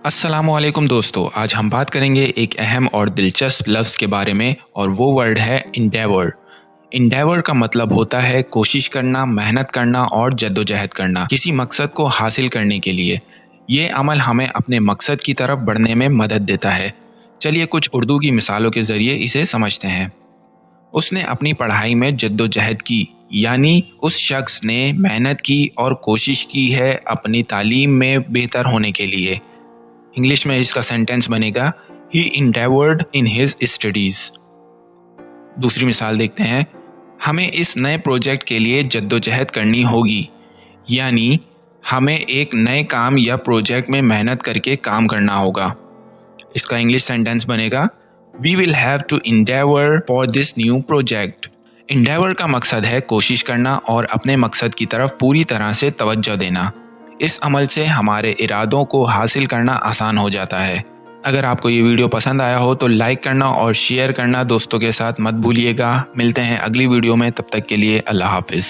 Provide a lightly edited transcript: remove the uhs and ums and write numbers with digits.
अस्सलाम वालेकुम दोस्तों, आज हम बात करेंगे एक अहम और दिलचस्प लफ्ज़ के बारे में और वो वर्ड है इंडेवर। इंडेवर का मतलब होता है कोशिश करना, मेहनत करना और जद्दोजहद करना किसी मकसद को हासिल करने के लिए। ये अमल हमें अपने मकसद की तरफ बढ़ने में मदद देता है। चलिए कुछ उर्दू की मिसालों के ज़रिए इसे समझते हैं। उसने अपनी पढ़ाई में जद्दोजहद की, यानी उस शख्स ने मेहनत की और कोशिश की है अपनी तालीम में बेहतर होने के लिए। इंग्लिश में इसका सेंटेंस बनेगा ही इंडेवर्ड इन हिज स्टडीज। दूसरी मिसाल देखते हैं, हमें इस नए प्रोजेक्ट के लिए जद्दोजहद करनी होगी, यानी हमें एक नए काम या प्रोजेक्ट में मेहनत करके काम करना होगा। इसका इंग्लिश सेंटेंस बनेगा we will have to endeavour for this new project. Endeavour का मकसद है कोशिश करना और अपने मकसद की तरफ पूरी तरह से तवज्जो देना। इस अमल से हमारे इरादों को हासिल करना आसान हो जाता है। अगर आपको ये वीडियो पसंद आया हो तो लाइक करना और शेयर करना दोस्तों के साथ मत भूलिएगा। मिलते हैं अगली वीडियो में, तब तक के लिए अल्लाह हाफिज़।